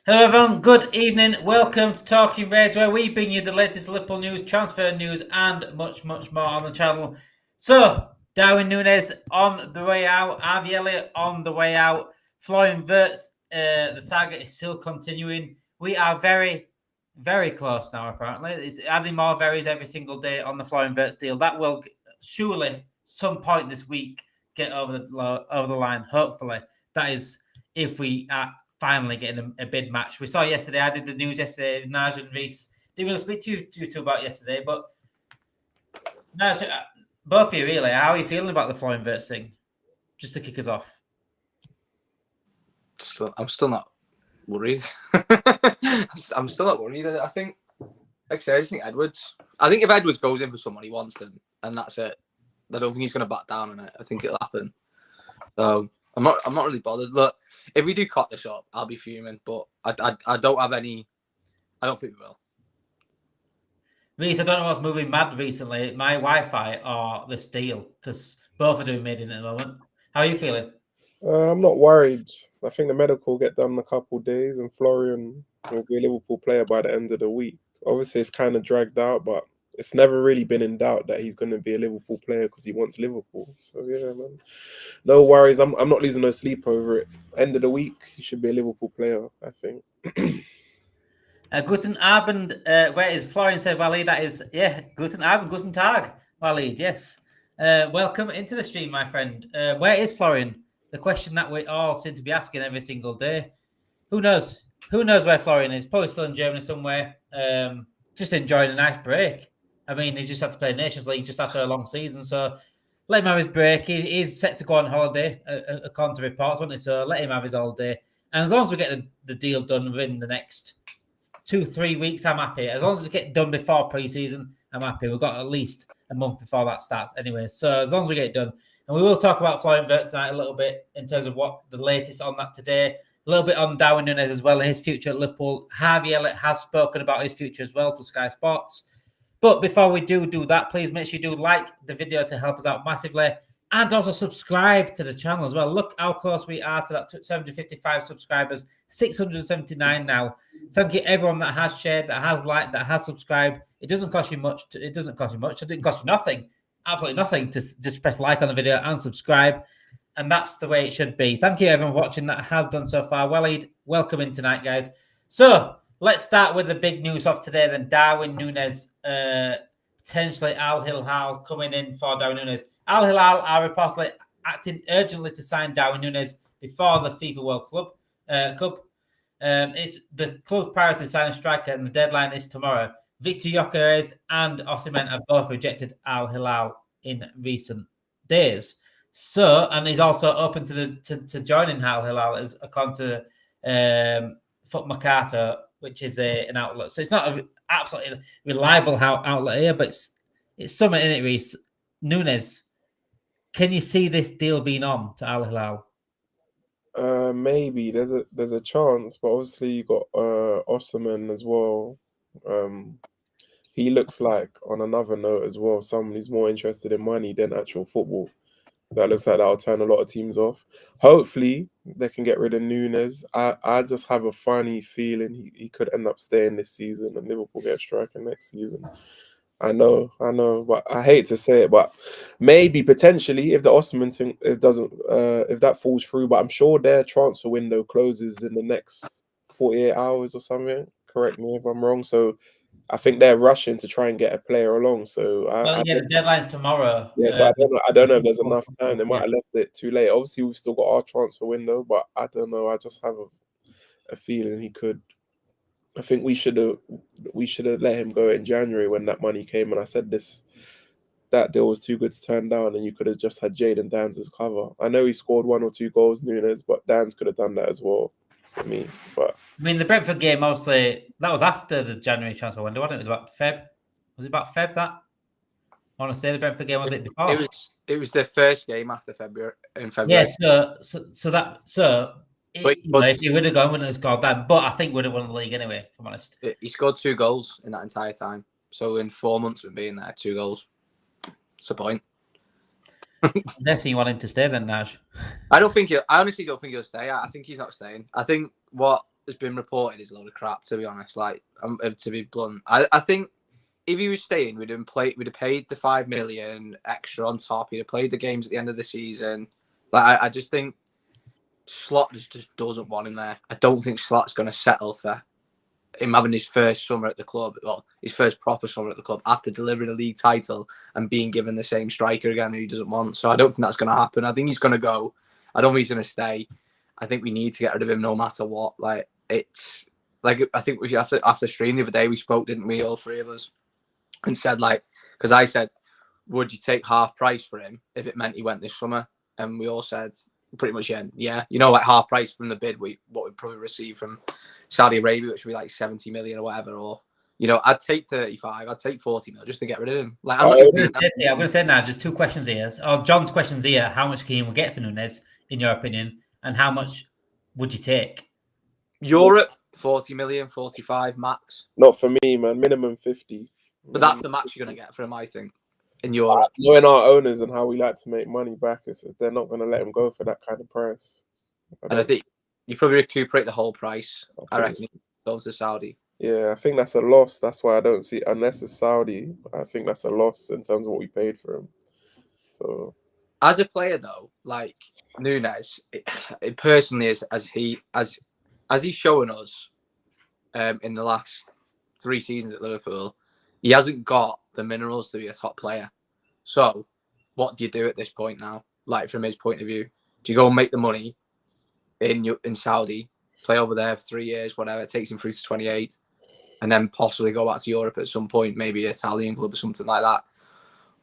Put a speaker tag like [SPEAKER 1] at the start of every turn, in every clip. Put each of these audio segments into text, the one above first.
[SPEAKER 1] Hello everyone, good evening. Welcome to Talking Reds, where we bring you the latest Liverpool news, transfer news, and much more on the channel. So, Darwin Nunez on the way out, Harvey Elliott on the way out, Florian Wirtz, the saga is still continuing. We are very close now, apparently. It's adding more varies every single day on the Florian Wirtz deal. That will surely, some point this week, get over the line, hopefully. That is if we are finally getting a bid match. We saw yesterday, I did the news yesterday, Naj and Reese. Didn't really speak to you two about yesterday, but Naj, both of you really, how are you feeling about the Florian Wirtz thing? Just to kick us off.
[SPEAKER 2] I'm still not worried. I'm still not worried. I think, like I said, I just think Edwards. I think if Edwards goes in for someone, he wants them, and that's it. I don't think he's going to back down on it. I think it'll happen. I'm not really bothered. Look, if we do cut this up, I'll be fuming. But I don't have any. I don't think we will.
[SPEAKER 1] Reese, I don't know what's moving mad recently, my Wi-Fi or this deal, because both are doing mid in at the moment. How are you feeling?
[SPEAKER 3] I'm not worried. I think the medical will get done in a couple of days, and Florian will be a Liverpool player by the end of the week. Obviously, it's kind of dragged out, but it's never really been in doubt that he's going to be a Liverpool player because he wants Liverpool. So yeah, man, no worries. I'm not losing no sleep over it. End of the week, he should be a Liverpool player, I think.
[SPEAKER 1] Guten Abend, where is Florian said Walid? That is, yeah, Guten Abend, Guten Tag, Walid, yes. Welcome into the stream, my friend. Where is Florian? The question that we all seem to be asking every single day. Who knows? Who knows where Florian is? Probably still in Germany somewhere. Just enjoying a nice break. I mean, he just had to play Nations League just after a long season, so let him have his break. He's set to go on holiday, according to reports, wasn't he? So let him have his holiday. And as long as we get the deal done within the next 2-3 weeks, I'm happy. As long as it gets done before pre-season, I'm happy. We've got at least a month before that starts anyway. So as long as we get it done. And we will talk about Florian Wirtz tonight a little bit in terms of what the latest on that today. A little bit on Darwin Nunez as well and his future at Liverpool. Harvey Elliott has spoken about his future as well to Sky Sports. But before we do that, please make sure you do like the video to help us out massively. And also subscribe to the channel as well. Look how close we are to that 755 subscribers. 679 now. Thank you everyone that has shared, that has liked, that has subscribed. It doesn't cost you much. It doesn't cost you much. It didn't cost you nothing. Absolutely nothing to just press like on the video and subscribe. And that's the way it should be. Thank you everyone for watching that has done so far. Walid, welcome in tonight, guys. So let's start with the big news of today then. Darwin Nunez, potentially Al Hilal coming in for Darwin Nunez. Al Hilal are reportedly acting urgently to sign Darwin Nunez before the FIFA World Cup. It's the club's priority to sign a striker, and the deadline is tomorrow. Viktor Gyokeres and Osimhen have both rejected Al Hilal in recent days. So, and he's also open to joining Al Hilal as according to Foot Mercato, which is an outlet. So it's not an absolutely reliable outlet here, but it's something in it, Reese. Nunez, can you see this deal being on to Al Hilal?
[SPEAKER 3] Maybe there's a chance, but obviously you got Osimhen as well. He looks like, on another note as well, someone who's more interested in money than actual football. That looks like that'll turn a lot of teams off. Hopefully they can get rid of Nunez. I just have a funny feeling he could end up staying this season and Liverpool get a striker next season. I know, but I hate to say it, but maybe potentially if the Osimhen thing if that falls through, but I'm sure their transfer window closes in the next 48 hours or something. Correct me if I'm wrong. So I think they're rushing to try and get a player along. So
[SPEAKER 1] the deadline's tomorrow.
[SPEAKER 3] Yeah, so I don't know if there's enough time. They might have left it too late. Obviously, we've still got our transfer window, but I don't know. I just have a feeling he could. I think we should have let him go in January when that money came, and I said that deal was too good to turn down, and you could have just had Jadon Danns as cover. I know he scored 1 or 2 goals, Nunez, but Danns could have done that as well for me. But
[SPEAKER 1] I mean, the Brentford game mostly that was after the January transfer window, wasn't it? It was about Feb. Was it about Feb that? I want to say the Brentford game, was it before?
[SPEAKER 2] It was the first game after February. In February.
[SPEAKER 1] Yeah, if he would have gone, wouldn't have scored that. But I think would have won the league anyway, if I'm honest.
[SPEAKER 2] He scored 2 goals in that entire time. So in 4 months of being there, 2 goals. What's the point?
[SPEAKER 1] I'm guessing you want him to stay then, Naj.
[SPEAKER 2] I honestly don't think he'll stay. I think he's not staying. I think what has been reported is a load of crap, to be honest. Like, to be blunt, I think if he was staying, we'd have paid the 5 million extra on top. He'd have played the games at the end of the season. Like, I just think Slot just doesn't want him there. I don't think Slot's going to settle for him having his first summer at the club, well, his first proper summer at the club after delivering a league title and being given the same striker again who he doesn't want. So I don't think that's going to happen. I think he's going to go. I don't think he's going to stay. I think we need to get rid of him no matter what. Like, it's like, I think we after stream the other day we spoke, didn't we, all three of us, and said, like, because I said, would you take half price for him if it meant he went this summer? And we all said pretty much, yeah, you know, like half price from the bid what we'd probably receive from Saudi Arabia, which would be like 70 million or whatever, or, you know, I'd take 35, I'd take 40 mil just to get rid of him. Like, I'm going
[SPEAKER 1] to say now, just two questions here. John's questions here: how much can we get for Nunez, in your opinion, and how much would you take?
[SPEAKER 2] Europe, 40 million, 45 max.
[SPEAKER 3] Not for me, man. Minimum 50.
[SPEAKER 2] But that's the max you're going to get for him, I think, in Europe.
[SPEAKER 3] Knowing our owners and how we like to make money back, they're not going to let him go for that kind of price.
[SPEAKER 2] I think you probably recuperate the whole price. I reckon if he goes to Saudi.
[SPEAKER 3] Yeah, I think that's a loss. That's why I don't see, unless it's Saudi, I think that's a loss in terms of what we paid for him. So,
[SPEAKER 2] as a player though, like Nunez, it personally is as he's showing us in the last 3 seasons at Liverpool, he hasn't got the minerals to be a top player. So, what do you do at this point now? Like, from his point of view, do you go and make the money in Saudi, play over there for 3 years, whatever, it takes him through to 28, and then possibly go back to Europe at some point, maybe an Italian club or something like that?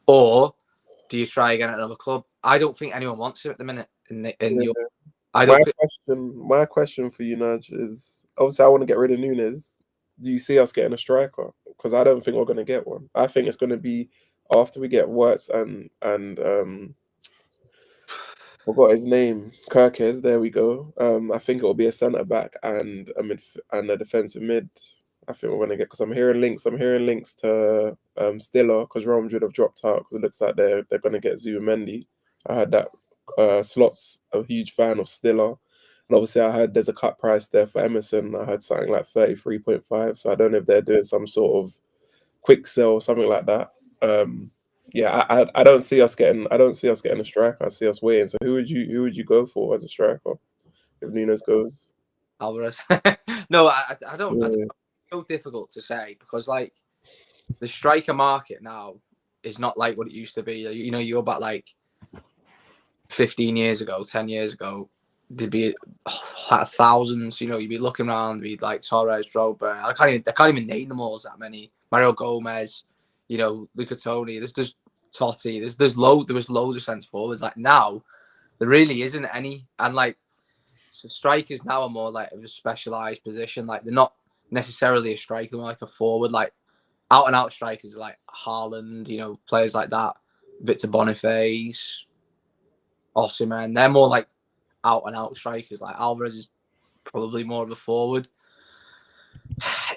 [SPEAKER 2] Or do you try again at another club? I don't think anyone wants him at the minute in Europe.
[SPEAKER 3] My question for you, Nudge, is obviously I want to get rid of Nunez. Do you see us getting a striker? Because I don't think we're going to get one. I think it's going to be after we get Wirtz and I forgot his name, Gyokeres. There we go. I think it will be a centre back and a defensive mid. I think we're going to get, because I'm hearing links to Stiller, because Real Madrid have dropped out because it looks like they're going to get Zubimendi. I heard that Slot's a huge fan of Stiller. And obviously I heard there's a cut price there for Emerson. I heard something like 33.5. So I don't know if they're doing some sort of quick sell or something like that. I don't see us getting a striker. I see us waiting. So who would you go for as a striker if Nunez goes?
[SPEAKER 2] Alvarez. No, I don't. Yeah. It's so difficult to say because, like, the striker market now is not like what it used to be. You know, you go back like 15 years ago, 10 years ago, there'd be thousands. You know, you'd be looking around, be like Torres, Drogba. I can't even name them all. As that many. Mario Gomez. You know, Luca Toni. There's Totti. There was loads of centre forwards. Like, now, there really isn't any. And like, so strikers now are more like of a specialised position. Like, they're not necessarily a striker, they're more like a forward. Like, out and out strikers like Haaland. You know, players like that. Victor Boniface, Osimhen. They're more like out and out strikers. Like, Alvarez is probably more of a forward.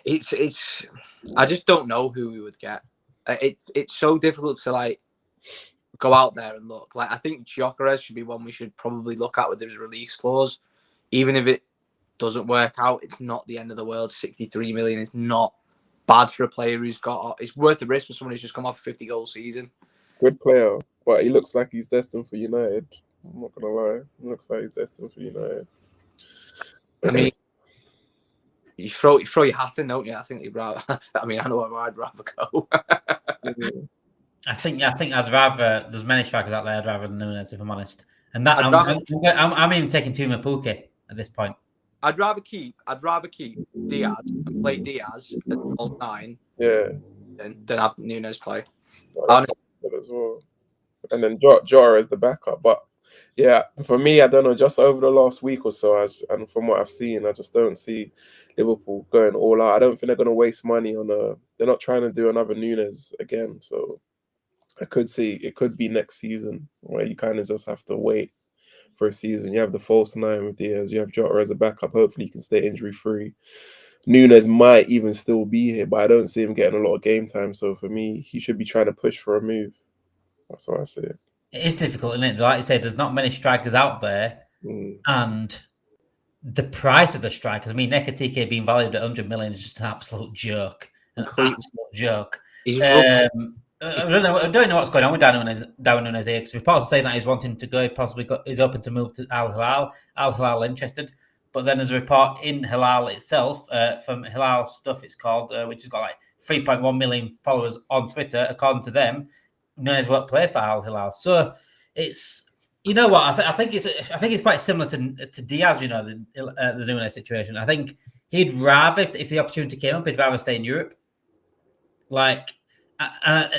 [SPEAKER 2] It's. I just don't know who we would get. It's so difficult to like go out there and look. Like, I think Gyokeres should be one we should probably look at with his release clause. Even if it doesn't work out, it's not the end of the world. 63 million is not bad for a player who's got. It's worth the risk for someone who's just come off a 50-goal season.
[SPEAKER 3] Good player, but he looks like he's destined for United. I'm not gonna lie, he looks like he's destined for United.
[SPEAKER 2] I mean, you throw your hat in, don't you? I think you'd rather. I mean, I know where I'd rather go.
[SPEAKER 1] I think I'd rather. There's many strikers out there I'd rather than Nunez, if I'm honest. And that I'm even taking Tuma Puke at this point.
[SPEAKER 2] I'd rather keep Diaz and play Diaz as false 9.
[SPEAKER 3] Yeah.
[SPEAKER 2] Than have Nunez play.
[SPEAKER 3] As well. And then Jota as the backup. But yeah, for me, I don't know, just over the last week or so, and from what I've seen, I just don't see Liverpool going all out. I don't think they're going to waste money on they're not trying to do another Nunez again. So I could see it could be next season where you kind of just have to wait for a season. You have the false 9 with Diaz. You have Jota as a backup. Hopefully he can stay injury free. Nunez might even still be here, but I don't see him getting a lot of game time. So for me, he should be trying to push for a move. That's what I see.
[SPEAKER 1] It is difficult, isn't it? Like you say, there's not many strikers out there, and the price of the strikers. I mean, Nekatike being valued at 100 million is just an absolute joke. An absolute joke.
[SPEAKER 2] He's
[SPEAKER 1] I don't know what's going on with Darwin Nunez here, because reports are saying that he's wanting to go. He possibly is open to move to Al Hilal. Al Hilal interested. But then there's a report in Hilal itself, from Hilal Stuff, it's called, which has got like 3.1 million followers on Twitter. According to them, Nunez won't play for Al Hilal. So it's, you know what, I think it's quite similar to Diaz. You know, the Nunez situation. I think he'd rather, if the opportunity came up, he'd rather stay in Europe. Like,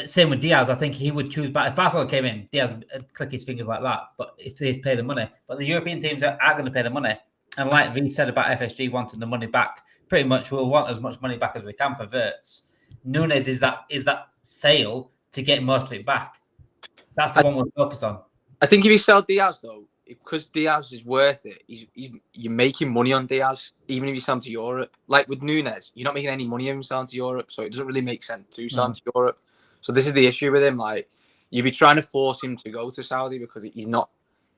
[SPEAKER 1] same with Diaz. I think he would choose. But if Barcola came in, Diaz would click his fingers like that. But if they pay the money, but the European teams are going to pay the money. And like we said about FSG wanting the money back, pretty much we'll want as much money back as we can for Wirtz. Nunez is that sale to get most of it back. That's the one we'll focus on.
[SPEAKER 2] I think if you sell Diaz though, because Diaz is worth it, you're making money on Diaz, even if you sell him to Europe. Like with Nunez, you're not making any money on him selling to Europe, so it doesn't really make sense to sell him to Europe. So this is the issue with him. Like, you'd be trying to force him to go to Saudi because he's not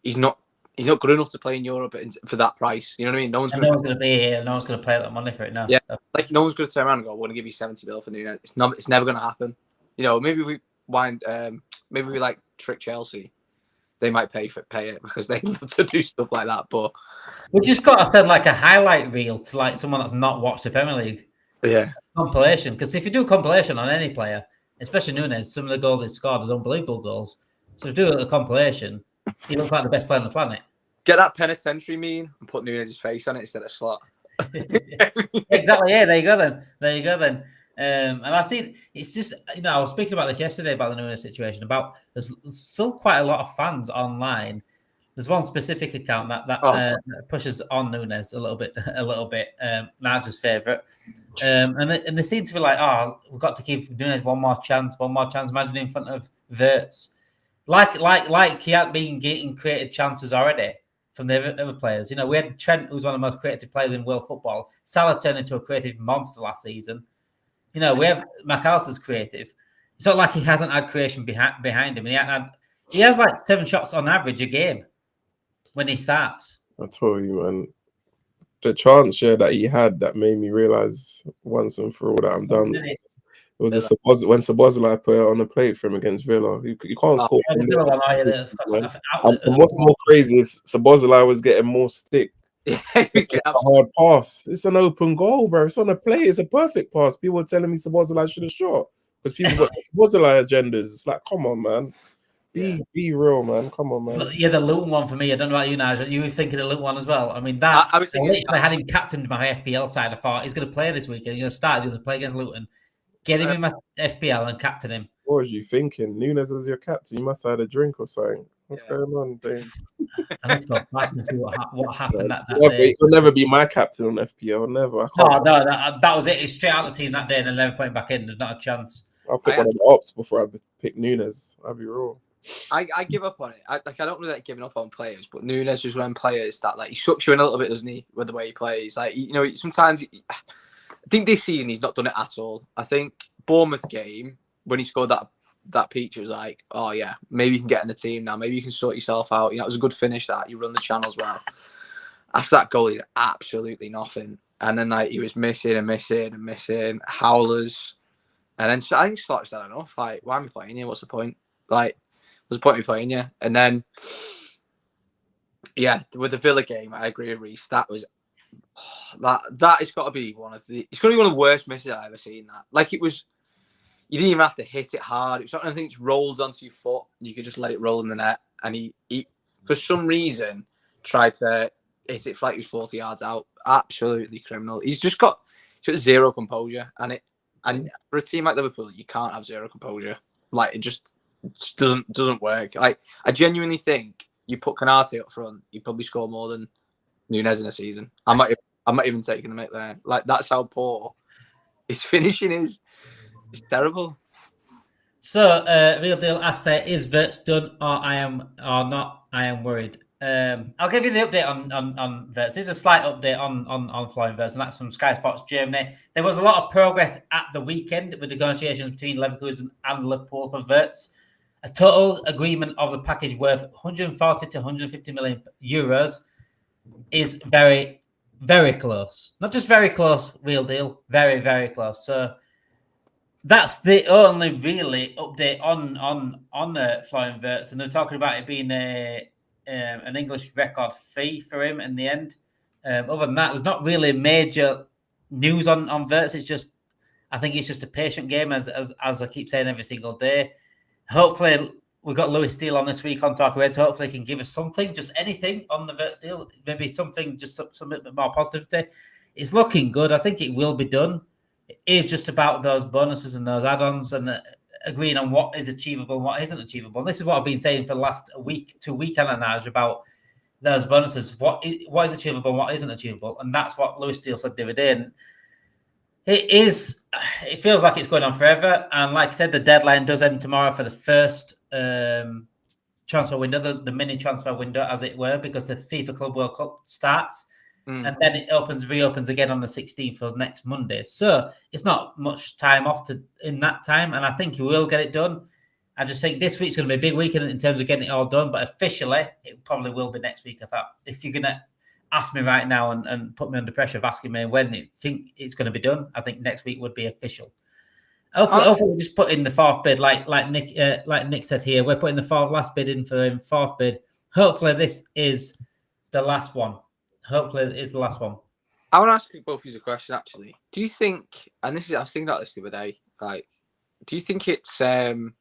[SPEAKER 2] good enough to play in Europe for that price. You know what I mean? No one's going
[SPEAKER 1] to be here. No one's going to pay that money for it now.
[SPEAKER 2] Yeah, like no one's going to turn around and go, "I want to give you 70 mil for Nunez." It's never going to happen. You know, maybe we like trick Chelsea. They might pay it because they love to do stuff like that. But
[SPEAKER 1] we just got to send like a highlight reel to like someone that's not watched the Premier League.
[SPEAKER 2] Yeah,
[SPEAKER 1] compilation. Because if you do a compilation on any player, especially Nunez, some of the goals he scored are unbelievable goals. So if you do a compilation, he looks like the best player on the planet.
[SPEAKER 2] Get that penitentiary meme and put Nunez's face on it instead of Slot.
[SPEAKER 1] Exactly. Yeah, there you go then. And I've seen, it's just, you know, I was speaking about this yesterday about the Nunez situation. There's still quite a lot of fans online. There's one specific account that pushes on Nunez a little bit. Nigel favourite, and they seem to be like, "Oh, we've got to give Nunez one more chance." Imagine in front of Wirtz, like he had been getting creative chances already from the other players. You know, we had Trent, who's one of the most creative players in world football. Salah turned into a creative monster last season. You know, we have McAllister's creative. It's not like he hasn't had creation behind him. And he has like 7 shots on average a game when he starts.
[SPEAKER 3] I told you, man. The chance that he had that made me realise once and for all that I'm done. It was when Szoboszlai put it on the plate for him against Villa. You can't score. And what's more crazy is Szoboszlai was getting more stick.
[SPEAKER 2] Yeah,
[SPEAKER 3] a hard pass. It's an open goal, bro. It's on a play. It's a perfect pass. People were telling me Szoboszlai should have shot because people got Szoboszlai agendas. It's like, come on, man. Be real, man. Come on, man.
[SPEAKER 1] Yeah, the Luton one for me. I don't know about you, Nigel. You were thinking the Luton one as well. I mean, that I was thinking. I had him captained my FPL side. I thought he's going to play this weekend. He's going to start. He's going to play against Luton. Get him in my FPL and captain him.
[SPEAKER 3] What was you thinking? Nunez as your captain. You must have had a drink or something. What's going on, Dave?
[SPEAKER 1] Let's go back and see what happened that day.
[SPEAKER 3] He'll never be my captain on FPL. Never.
[SPEAKER 1] No, that was it. He's straight out of the team that day and then never put him back in. There's not a chance.
[SPEAKER 3] I'll pick one of the ops before I pick Nunez. I'll be real.
[SPEAKER 2] I give up on it. I don't really like giving up on players, but Nunez is one players that like he sucks you in a little bit, doesn't he, with the way he plays? Like, you know, sometimes I think this season he's not done it at all. I think Bournemouth game when he scored that peach, it was like, oh yeah, maybe you can get in the team now. Maybe you can sort yourself out. You know, it was a good finish that you run the channels well. After that goal, he did absolutely nothing, and then like he was missing howlers, and then I think Slot's done enough. Like, why am I playing you? What's the point? Like, what's the point of me playing you? And then, yeah, with the Villa game, I agree with Reese. That was that has got to be one of the. It's got to be one of the worst misses I've ever seen. That like it was. You didn't even have to hit it hard. It was not anything that rolled onto your foot. You could just let it roll in the net. And he for some reason, tried to hit it like he was 40 yards out. Absolutely criminal. He's got zero composure. And for a team like Liverpool, you can't have zero composure. Like, it just doesn't work. Like, I genuinely think you put Canate up front, you probably score more than Nunez in a season. I'm not even taking the mick there. Like, that's how poor his finishing is. It's terrible.
[SPEAKER 1] So, Real Deal asked there, is Wirtz done or not? I am worried. I'll give you the update on Wirtz. There's a slight update on Florian Wirtz, and that's from Sky Sports Germany. There was a lot of progress at the weekend with negotiations between Leverkusen and Liverpool for Wirtz. A total agreement of the package worth 140 to 150 million euros is very very close. Not just very close, real deal. Very, very close. So that's the only really update on Florian Wirtz, and they're talking about it being an English record fee for him in the end. Other than that, there's not really major news on Wirtz. It's just, I think it's just a patient game, as I keep saying every single day. Hopefully, we've got Lewis Steele on this week on Talk Red. Hopefully, he can give us something, just anything on the Wirtz deal. Maybe something, just something more positivity. It's looking good. I think it will be done. It is just about those bonuses and those add-ons and agreeing on what is achievable and what isn't achievable. And this is what I've been saying for the last week, 2 weeks, and about those bonuses. What is achievable and what isn't achievable. And that's what Lewis Steele said the other day. And it feels like it's going on forever. And like I said, the deadline does end tomorrow for the first transfer window, the mini transfer window, as it were, because the FIFA Club World Cup starts. And then it reopens again on the 16th of next Monday. So it's not much time off in that time. And I think he will get it done. I just think this week's going to be a big week in terms of getting it all done. But officially, it probably will be next week. If you're going to ask me right now and put me under pressure of asking me when you think it's going to be done, I think next week would be official. Hopefully we'll just put in the fourth bid, like Nick said here. We're putting the last bid in for him, fourth bid. Hopefully this is the last one. Hopefully it is the last one.
[SPEAKER 2] I want to ask you both of you a question, actually. Do you think, and I was thinking about this the other day, like, do you think it's do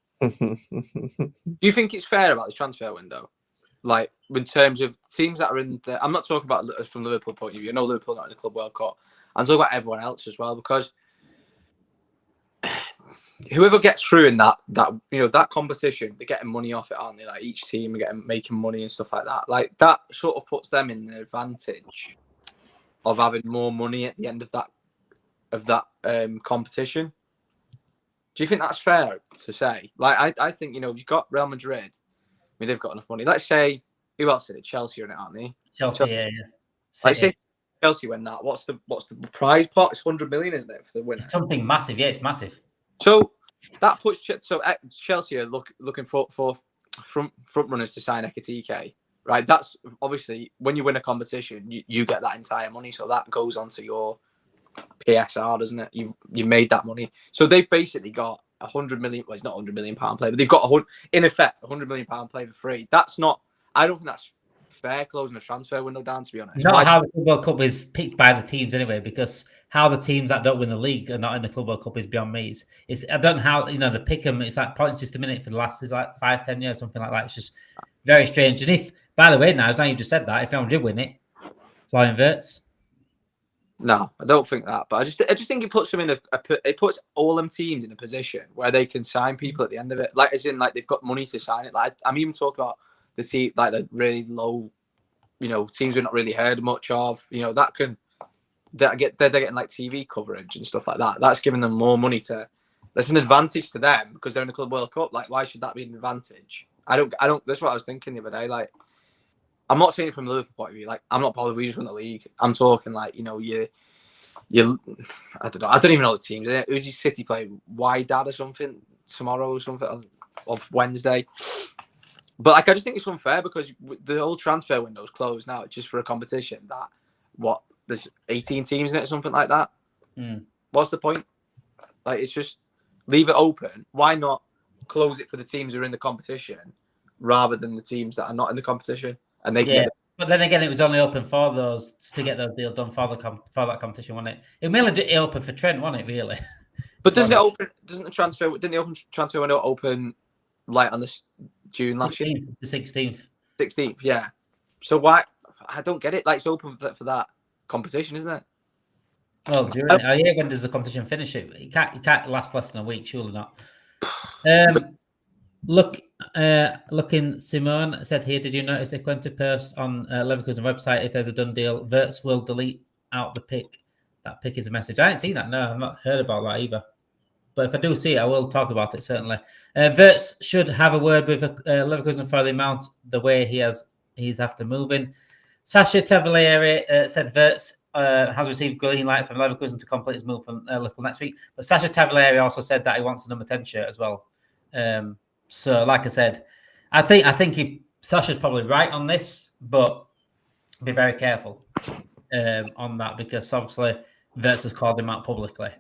[SPEAKER 2] you think it's fair about the transfer window? Like, in terms of teams that are in the, I'm not talking about from Liverpool point of view. I know Liverpool not in the Club World Cup. I'm talking about everyone else as well, because whoever gets through in that competition, they're getting money off it, aren't they? Like, each team are making money and stuff like that. Like, that sort of puts them in an advantage of having more money at the end of that competition. Do you think that's fair to say? Like, I think, you've got Real Madrid. I mean, they've got enough money. Let's say, who else did it? Chelsea are in it, aren't they?
[SPEAKER 1] Chelsea, yeah.
[SPEAKER 2] Let's say Chelsea win that. What's the prize pot? It's 100 million, isn't it, for the winner?
[SPEAKER 1] It's something massive. Yeah, it's massive.
[SPEAKER 2] So that puts Chelsea are looking for front runners to sign Ekitike, right? That's obviously when you win a competition, you get that entire money, so that goes onto your PSR, doesn't it? You made that money, so they've basically got 100 million. Well, it's not 100 million pound play, but they've got in effect 100 million pound play for free. That's not. I don't think that's fair closing the transfer window down, to be honest.
[SPEAKER 1] Not how the Club World Cup is picked by the teams anyway, because how the teams that don't win the league are not in the Club World Cup is beyond me. I don't know how, they pick them. It's like point system in it for the last, it's like 5-10 years, something like that. It's just very strange. And if, by the way, now you just said that, if anyone did win it, Florian Wirtz.
[SPEAKER 2] No, I don't think that. But I just think it puts them in it puts all them teams in a position where they can sign people at the end of it. Like, as in, like, they've got money to sign it. Like, I'm even talking about the team, like the really low, teams we're not really heard much of. They're getting like TV coverage and stuff like that. That's giving them more money that's an advantage to them because they're in the Club World Cup. Like, why should that be an advantage? I don't. That's what I was thinking the other day. Like, I'm not saying it from the Liverpool point of view. Like, I'm not bothered. We just won the league. I'm talking like, you I don't know. I don't even know the teams. Who's your City play? Wydad or something tomorrow or something of Wednesday. But like, I just think it's unfair because the whole transfer window is closed now. It's just for a competition there's 18 teams in it or something like that. What's the point? Like, it's just leave it open. Why not close it for the teams who are in the competition rather than the teams that are not in the competition? And they can
[SPEAKER 1] But then again, it was only open for those to get those deals done for that competition, wasn't it? It mainly open for Trent, wasn't it? Really.
[SPEAKER 2] But doesn't the transfer window open like on the June last year?
[SPEAKER 1] The 16th.
[SPEAKER 2] 16th, yeah. So why? I don't get it. Like, it's open for that competition, isn't it?
[SPEAKER 1] Well, when does the competition finish? It can't last less than a week, surely not. Looking, Simone said here, did you notice a Quinta post on Leverkusen website? If there's a done deal, Wirtz will delete out the pick. That pick is a message. I ain't seen that. No, I've not heard about that either. But if I do see it, I will talk about it, certainly. Wirtz should have a word with Leverkusen for the amount, the way he's after moving. Sasha Tavolieri said Wirtz has received green light from Leverkusen to complete his move from Liverpool next week. But Sasha Tavolieri also said that he wants the number 10 shirt as well. So, like I said, I think Sasha's probably right on this, but be very careful. on that because obviously Wirtz has called him out publicly.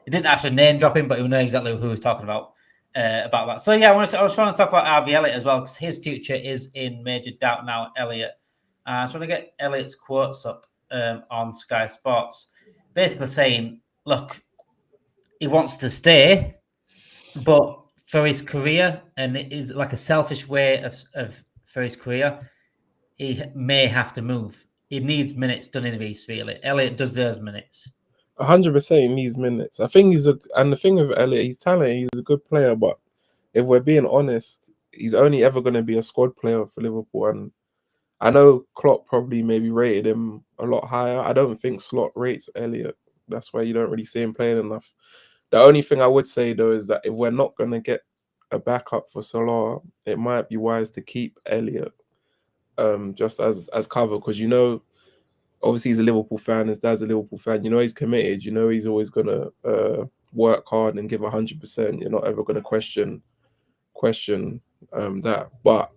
[SPEAKER 1] He didn't actually name drop him, but he knew exactly who he was talking about that. So yeah, I was trying to talk about Harvey Elliott as well because his future is in major doubt now. Elliott. I was trying to get Elliott's quotes up on Sky Sports, basically saying, "Look, he wants to stay, but for his career, and it is like a selfish way of for his career, he may have to move. He needs minutes done in the East, really. Elliott deserves minutes."
[SPEAKER 3] 100% he needs minutes. I think and the thing with Elliot, he's talented, he's a good player, but if we're being honest, he's only ever going to be a squad player for Liverpool. And I know Klopp probably maybe rated him a lot higher. I don't think Slot rates Elliot. That's why you don't really see him playing enough. The only thing I would say though is that if we're not going to get a backup for Salah, it might be wise to keep Elliot just as cover, because obviously he's a Liverpool fan, his dad's a Liverpool fan, he's committed, he's always gonna work hard and give 100%. You're not ever gonna question that. But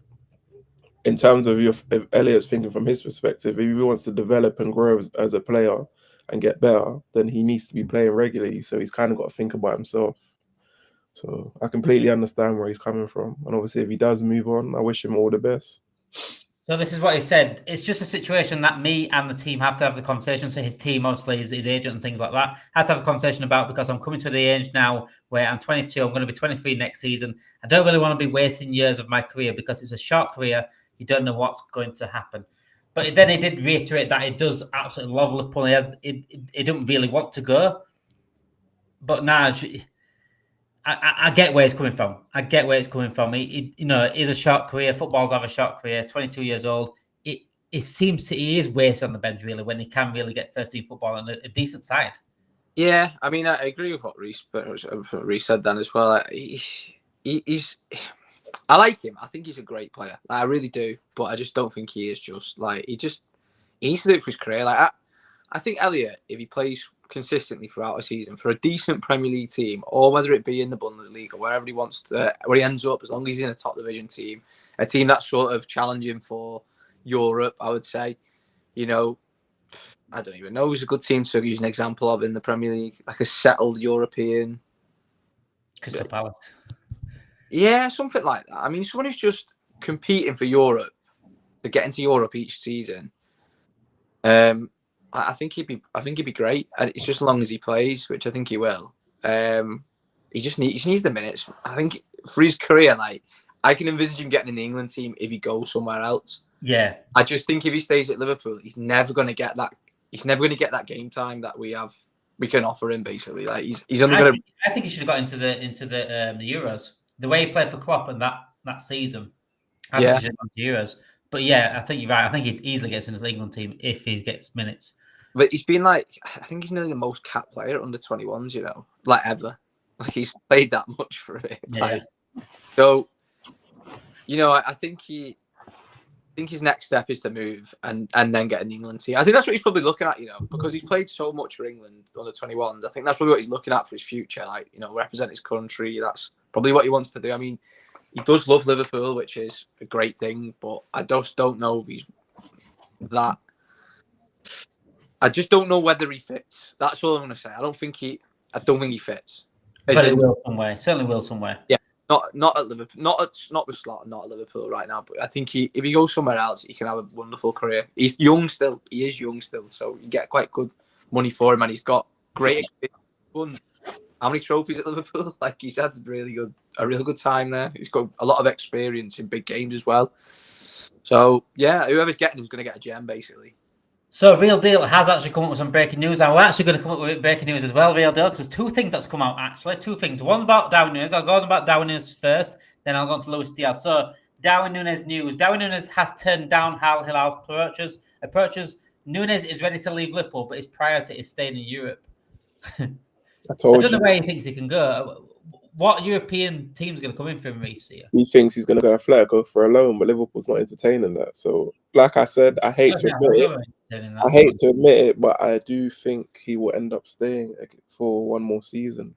[SPEAKER 3] in terms of if Elliot's thinking from his perspective, if he wants to develop and grow as a player and get better, then he needs to be playing regularly. So he's kind of got to think about himself. So I completely understand where he's coming from. And obviously if he does move on, I wish him all the best.
[SPEAKER 1] So this is what he said. It's just a situation that me and the team have to have the conversation. So his team, obviously, his agent and things like that, have to have a conversation about, because I'm coming to the age now where I'm 22. I'm going to be 23 next season. I don't really want to be wasting years of my career because it's a short career. You don't know what's going to happen. But then he did reiterate that it does absolutely love Liverpool. It didn't really want to go. But now, I get where it's coming from. I get where it's coming from. It is a short career. Football's have a short career. 22 years old. It seems he is wasted on the bench really when he can really get first team football on a decent side.
[SPEAKER 2] Yeah, I mean, I agree with what Reece said then as well. He's I like him. I think he's a great player. I really do, but I just don't think he is just like he needs to do it for his career. Like I think Elliot, if he plays consistently throughout a season for a decent Premier League team, or whether it be in the Bundesliga, wherever he wants to, where he ends up, as long as he's in a top division team, a team that's sort of challenging for Europe, I would say. I don't even know who's a good team to use an example of in the Premier League, like a settled European.
[SPEAKER 1] Crystal Palace.
[SPEAKER 2] Yeah, something like that. I mean, someone who's just competing for Europe to get into Europe each season. I think he'd be great, and it's just as long as he plays, which I think he will. He just needs the minutes. I think for his career, like I can envisage him getting in the England team if he goes somewhere else.
[SPEAKER 1] Yeah,
[SPEAKER 2] I just think if he stays at Liverpool, he's never going to get that. He's never going to get that game time that we can offer him. Basically, like he's only going to.
[SPEAKER 1] I think he should have got into the Euros. The way he played for Klopp in that season, I think he should have gone to Euros. But yeah, I think you're right. I think he easily gets into the England team if he gets minutes.
[SPEAKER 2] But he's been I think he's nearly the most capped player under 21s, like ever. Like he's played that much for it.
[SPEAKER 1] Yeah.
[SPEAKER 2] So, I think his next step is to move and then get in the England team. I think that's what he's probably looking at, because he's played so much for England under 21s. I think that's probably what he's looking at for his future. Like, represent his country. That's probably what he wants to do. I mean, he does love Liverpool, which is a great thing, but I just don't know if he's that. I just don't know whether he fits. That's all I'm going to say. I don't think he fits.
[SPEAKER 1] But he will somewhere. Certainly will somewhere.
[SPEAKER 2] Yeah, not at Liverpool. Not with Slot. Not at Liverpool right now. But I think if he goes somewhere else, he can have a wonderful career. He's young still. He is young still, so you get quite good money for him, and he's got great experience. Won how many trophies at Liverpool? Like he's had a real good time there. He's got a lot of experience in big games as well. So yeah, whoever's getting him is going to get a gem basically.
[SPEAKER 1] So Real Deal has actually come up with some breaking news, and we're actually going to come up with breaking news as well, Real Deal, because there's two things that's come out actually. Two things. One about Darwin Nunez. I'll go on about Darwin Nunez first, then I'll go on to Luis Diaz. So Darwin Nunez news. Darwin Nunez has turned down Hilal's approaches. Nunez is ready to leave Liverpool, but his priority is staying in Europe. I don't know where he thinks he can go. What European team's going to come in for him, Reece?
[SPEAKER 3] He thinks he's going to go go for a loan, but Liverpool's not entertaining that. So, like I said, I hate to admit it, but I do think he will end up staying for one more season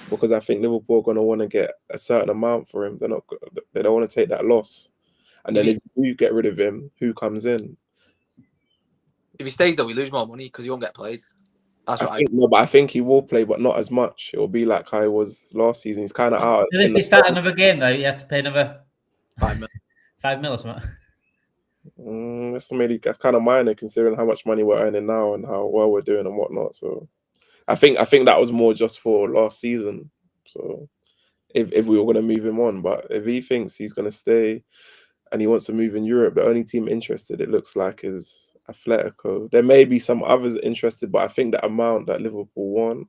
[SPEAKER 3] because I think Liverpool are going to want to get a certain amount for him. They don't want to take that loss. And then if you get rid of him, who comes in?
[SPEAKER 2] If he stays though, we lose more money because he won't get played. That's what
[SPEAKER 3] but I think he will play, but not as much. It'll be like how he was last season. He's kind of out.
[SPEAKER 1] And if he start another game though, he has to pay another
[SPEAKER 2] 5 million.
[SPEAKER 1] 5 mil or something.
[SPEAKER 3] That's kind of minor considering how much money we're earning now and how well we're doing and whatnot. So I think that was more just for last season. So if we were going to move him on, but if he thinks he's going to stay and he wants to move in Europe, the only team interested, it looks like, is Atletico. There may be some others interested, but I think the amount that Liverpool want,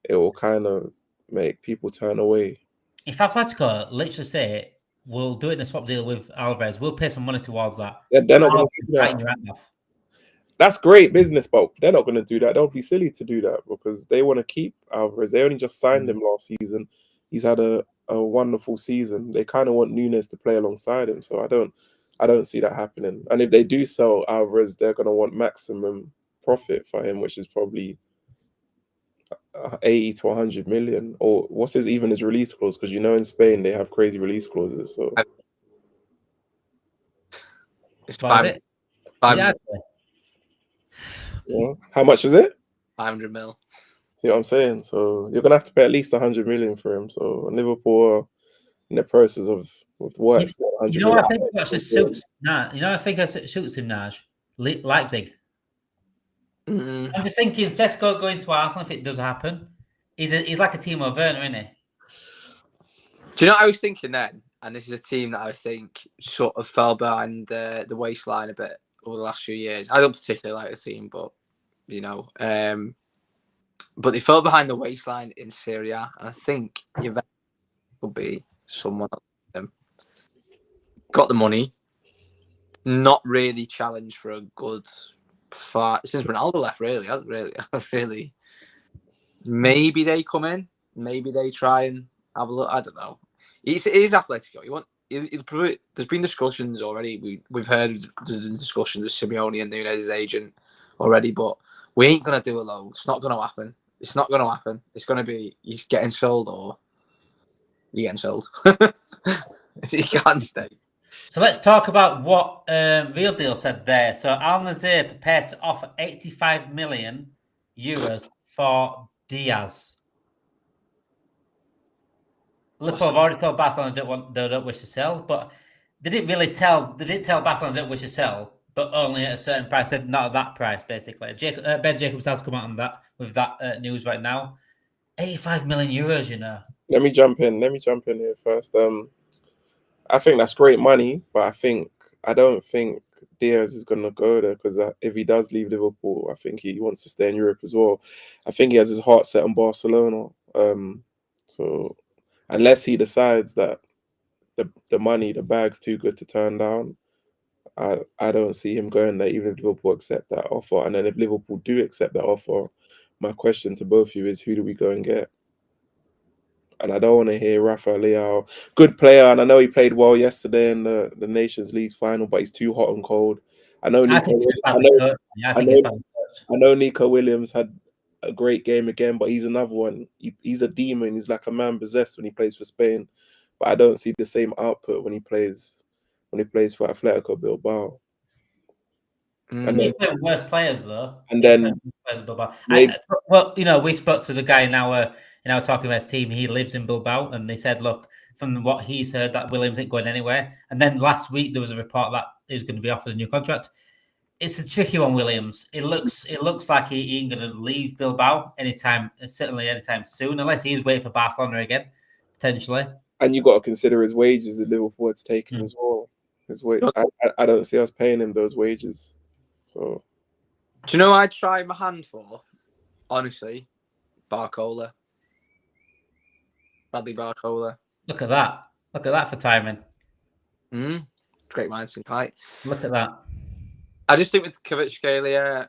[SPEAKER 3] it will kind of make people turn away.
[SPEAKER 1] If Atletico literally say we'll do it in a swap deal with Alvarez, we'll pay some money towards that.
[SPEAKER 3] They're not going to do that. That's great business, but they're not going to do that. They'll be silly to do that because they want to keep Alvarez. They only just signed him last season. He's had a wonderful season. They kind of want Nunez to play alongside him, so I don't see that happening. And if they do sell Alvarez, they're going to want maximum profit for him, which is probably 80 to 100 million. Or what's his release clause? Because in Spain they have crazy release clauses. So
[SPEAKER 2] it's 5.
[SPEAKER 1] Yeah.
[SPEAKER 3] Yeah. How much is it?
[SPEAKER 2] 500 mil.
[SPEAKER 3] See what I'm saying? So you're gonna have to pay at least 100 million for him. So Liverpool are in the process of work.
[SPEAKER 1] I think it actually suits Naj. I think it suits him, Naj. Leipzig.
[SPEAKER 2] Mm-hmm.
[SPEAKER 1] I'm just thinking Sesko going to Arsenal if it does happen. He's like a Timo Werner, isn't he?
[SPEAKER 2] Do you know what I was thinking then? And this is a team that I think sort of fell behind the waistline a bit over the last few years. I don't particularly like the team, but but they fell behind the waistline in Serie A, and I think Juventus could be someone of them. Got the money, not really challenged for a good fight since Ronaldo left. Really, hasn't really. Maybe they come in. Maybe they try and have a look. I don't know. It is Atletico. There's been discussions already. We've heard discussions with Simeone and Nunez's agent already, but we ain't gonna do a loan. It's not gonna happen. It's not gonna happen. It's gonna be he's getting sold or you're getting sold. He can't stay.
[SPEAKER 1] So let's talk about what Real Deal said there. So Al Nassr prepared to offer 85 million euros for Diaz. Liverpool have already told Barcelona they don't wish to sell, but they didn't tell Barcelona they don't wish to sell, but only at a certain price. Said not at that price, basically. Ben Jacobs has come out on that with that news right now. 85 million euros,
[SPEAKER 3] Let me jump in here first. I think that's great money, but I don't think Diaz is going to go there because if he does leave Liverpool, I think he wants to stay in Europe as well. I think he has his heart set on Barcelona. So unless he decides that the money, the bag's too good to turn down, I don't see him going there, even if Liverpool accept that offer. And then if Liverpool do accept that offer, my question to both of you is, who do we go and get? And I don't want to hear Rafa Leao, good player, and I know he played well yesterday in the Nations League final, but he's too hot and cold. I know Nico Williams had a great game again, but he's another one. He's a demon. He's like a man possessed when he plays for Spain, but I don't see the same output when he plays for Atletico Bilbao.
[SPEAKER 1] And he's playing worse players though.
[SPEAKER 3] And then,
[SPEAKER 1] we spoke to the guy in our talking about his team. He lives in Bilbao, and they said, look, from what he's heard, that Williams ain't going anywhere. And then last week there was a report that he was going to be offered a new contract. It's a tricky one, Williams. It looks like he ain't going to leave Bilbao anytime soon, unless he's waiting for Barcelona again, potentially.
[SPEAKER 3] And you got to consider his wages that Liverpool had taken as well. His wage, I don't see us paying him those wages. So,
[SPEAKER 2] do you know I'd try my hand for? Honestly, Barcola. Bradley Barcola.
[SPEAKER 1] Look at that for timing.
[SPEAKER 2] Great minds think alike.
[SPEAKER 1] Look at that.
[SPEAKER 2] I just think with Kvaratskhelia,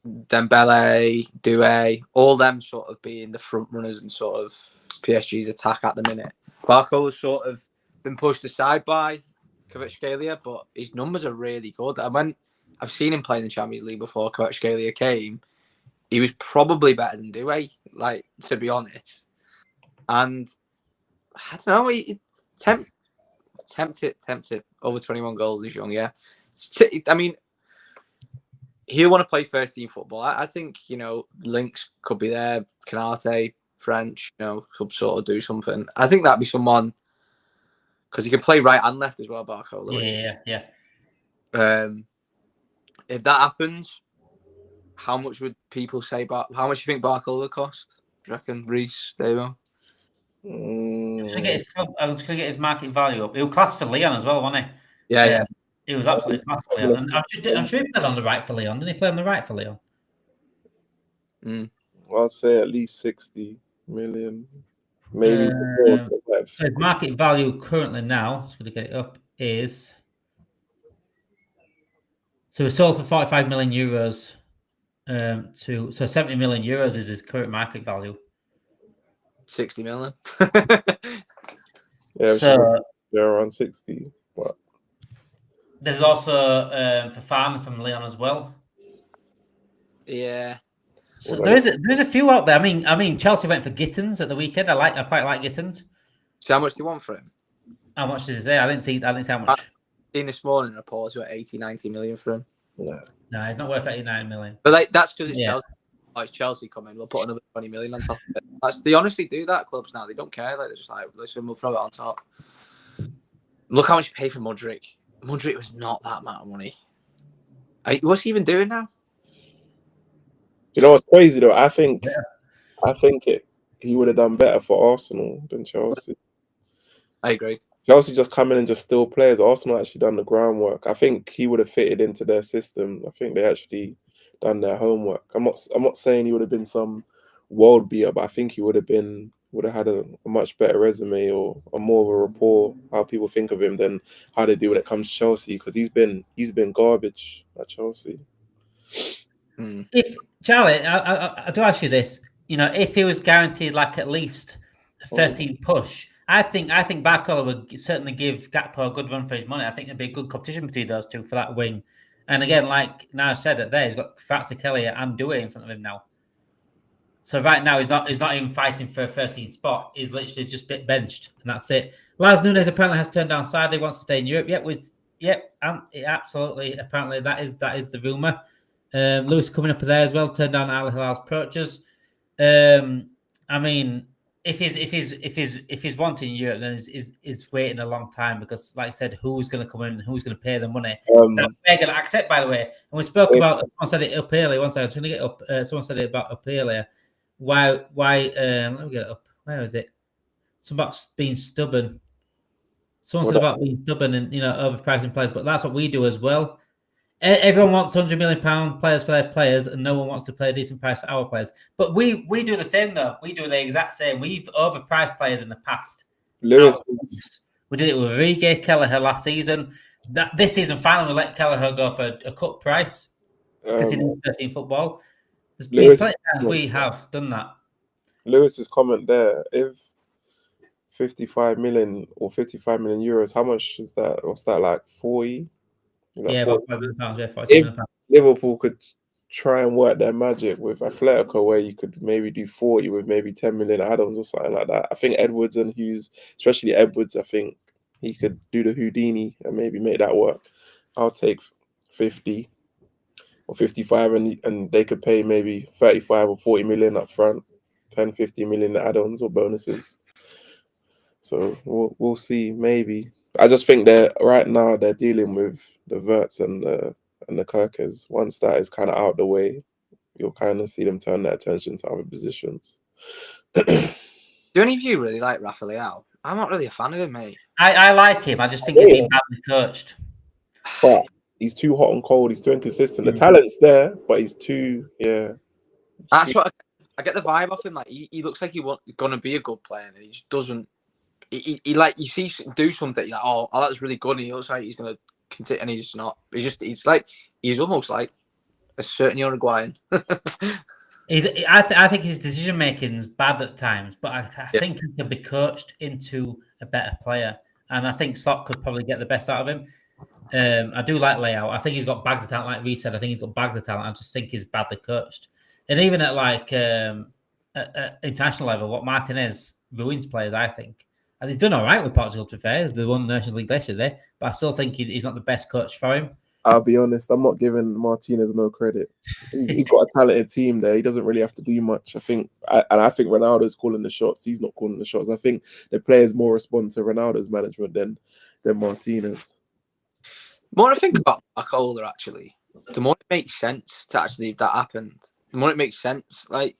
[SPEAKER 2] Dembele, Doué, all them sort of being the front runners and sort of PSG's attack at the minute. Barcola's sort of been pushed aside by Kvaratskhelia, but his numbers are really good. And when I've seen him play in the Champions League before Kvaratskhelia came, he was probably better than Doué, to be honest. And I don't know, he tempted over 21 goals this young, yeah. I mean, he'll want to play first team football. I think, links could be there. Canate, French, could sort of do something. I think that'd be someone, because he can play right and left as well, Barcola.
[SPEAKER 1] Yeah.
[SPEAKER 2] If that happens, how much would people say how much do you think Barcola would cost? Do you reckon, Reece, Davo?
[SPEAKER 1] I was going to get his market value up. He was class for Leon as well, wasn't he?
[SPEAKER 2] Yeah.
[SPEAKER 1] He was absolutely class for Leon. And I'm sure he played on the right for Leon. Didn't he play on the right for Leon?
[SPEAKER 3] I'll say at least 60 million. Maybe
[SPEAKER 1] so his market value currently now, just going to get it up, is... So he sold for 45 million euros. So 70 million euros is his current market value.
[SPEAKER 2] 60 million.
[SPEAKER 3] Yeah, so they're around 60. What?
[SPEAKER 1] There's also Fafana from Leon as well.
[SPEAKER 2] Yeah.
[SPEAKER 1] So there's a few out there. I mean, Chelsea went for Gittins at the weekend. I quite like Gittins.
[SPEAKER 2] So how much do you want for him?
[SPEAKER 1] How much did he say? I didn't see how much.
[SPEAKER 2] I've seen this morning reports were 80-90 million for him.
[SPEAKER 3] No,
[SPEAKER 1] it's not worth 89 million.
[SPEAKER 2] But that's because it's Chelsea. Oh, it's Chelsea coming. We'll put another 20 million on top of it. They honestly do that, clubs now. They don't care. They're just like, listen, we'll throw it on top. Look how much you pay for Mudryk. Mudryk was not that amount of money. What's he even doing now?
[SPEAKER 3] You know what's crazy though? I think he would have done better for Arsenal than Chelsea.
[SPEAKER 2] I agree.
[SPEAKER 3] Chelsea just come in and just steal players. Arsenal actually done the groundwork. I think he would have fitted into their system. I think they actually done their homework. I'm not saying he would have been some world beater, but I think he would have had a much better resume or more of a rapport, how people think of him, than how they do when it comes to Chelsea, because he's been garbage at Chelsea.
[SPEAKER 1] If Charlie, I do ask you this, if he was guaranteed like at least a first team push, I think Barcola would certainly give Gakpo a good run for his money. I think there'd be a good competition between those two for that wing. And again, like now said it there, he's got Fatsi Kelly and Dewey in front of him now. So right now he's not even fighting for a first team spot. He's literally just benched, and that's it. Lars Nunez apparently has turned down side. He wants to stay in Europe. Absolutely. Apparently that is the rumor. Lewis coming up there as well. Turned down Al Hilal's purchase. I mean, if he's wanting Europe, then is waiting a long time, because, like I said, who's going to come in and who's going to pay the money that they're going to accept, by the way. And we spoke about, someone said it up earlier. Once I was trying to get up, someone said it up earlier. Why? Let me get it up. Where is it? Something about being stubborn. Someone said about being stubborn and overpricing players, but that's what we do as well. Everyone wants £100 million players for their players, and no one wants to pay a decent price for our players. But we do the same, though. We do the exact same. We've overpriced players in the past.
[SPEAKER 3] Lewis,
[SPEAKER 1] we did it with Origi, Kelleher last season. This season, finally, we let Kelleher go for a cut price because he didn't first team football. There's been plenty of times we have done that.
[SPEAKER 3] Lewis's comment there: if 55 million or 55 million euros, how much is that? What's that, like 40?
[SPEAKER 1] About £5 million. Yeah, £47
[SPEAKER 3] if
[SPEAKER 1] million.
[SPEAKER 3] Liverpool could try and work their magic with Atletico, where you could maybe do 40 with maybe 10 million add-ons or something like that. I think Edwards and Hughes, especially Edwards, I think he could do the Houdini and maybe make that work. I'll take 50 or 55, and they could pay maybe 35 or 40 million up front, 10, 50 million add-ons or bonuses. So we'll see, maybe. I just think that right now they're dealing with the Wirtz and the Gyokeres. Once that is kind of out the way, you'll kind of see them turn their attention to other positions.
[SPEAKER 2] Do any of you really like Raphael? I'm not really a fan of him, mate.
[SPEAKER 1] I like him. I just think he's been badly coached.
[SPEAKER 3] But he's too hot and cold. He's too inconsistent. The talent's there, but he's too,
[SPEAKER 2] That's what I get the vibe off him. Like he looks like he's going to be a good player, and he just doesn't. He like, you see do something, you're like, oh, that's really good. And he looks like he's going to continue, and he's not. He's almost like a certain Uruguayan.
[SPEAKER 1] I think his decision making is bad at times, but I think he can be coached into a better player, and I think Slot could probably get the best out of him. I do like Layout. I think he's got bags of talent, like Reece said. I think he's got bags of talent. I just think he's badly coached, and even at at international level, what Martinez ruins players, I think. And he's done all right with Portugal, to be fair. They won the Nations League yesterday, but I still think he's not the best coach for him.
[SPEAKER 3] I'll be honest, I'm not giving Martinez no credit. He's got a talented team there. He doesn't really have to do much. I think Ronaldo's calling the shots. He's not calling the shots. I think the players more respond to Ronaldo's management than Martinez.
[SPEAKER 2] The more I think about Barcola, actually, the more it makes sense to actually if that happened. The more it makes sense. Like,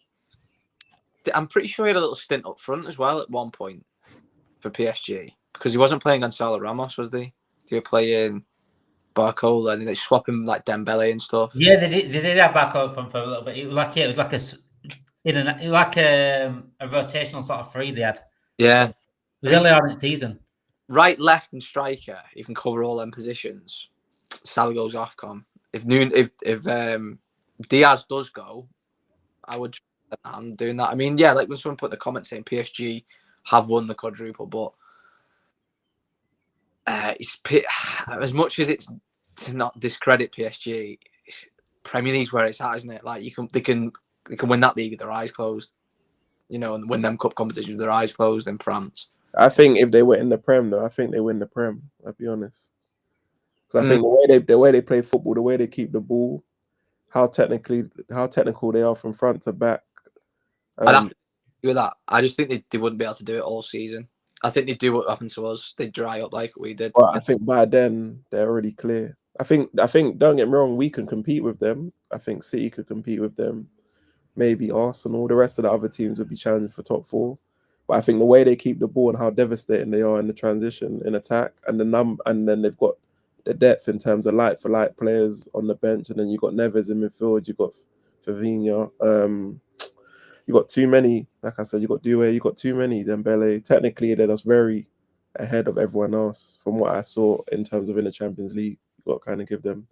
[SPEAKER 2] I'm pretty sure he had a little stint up front as well at one point for PSG because he wasn't playing Gonzalo Ramos, was he? He was playing Barcola and they swap him like Dembele and stuff.
[SPEAKER 1] Yeah, they did have Barcola for a little bit. It was like a rotational sort of three they had.
[SPEAKER 2] Yeah,
[SPEAKER 1] it was early on in the season.
[SPEAKER 2] Right, left, and striker. You can cover all them positions. Salah goes off. If Diaz does go, I would and doing that. I mean, yeah, like when someone put in the comment saying PSG have won the quadruple, but it's as much as it's to not discredit PSG, Premier League's where it's at, isn't it? Like they can win that league with their eyes closed, and win them cup competitions with their eyes closed in France.
[SPEAKER 3] I think if they were in the Prem, though, I think they win the Prem. I'll be honest, because I think the way they play football, the way they keep the ball, how technical they are from front to back.
[SPEAKER 2] I'd have to agree with that. I just think they wouldn't be able to do it all season. I think they'd do what happened to us. They'd dry up like we did.
[SPEAKER 3] But I think by then they're already clear. I think don't get me wrong, we can compete with them. I think City could compete with them. Maybe Arsenal. The rest of the other teams would be challenging for top 4. But I think the way they keep the ball and how devastating they are in the transition, in attack, and then they've got the depth in terms of light for light players on the bench, and then you've got Neves in midfield, you've got Fabinho. You got too many, like I said, you got Doué, you got too many, Dembele. Technically, they're just very ahead of everyone else from what I saw in terms of in the Champions League. You got to kind of give them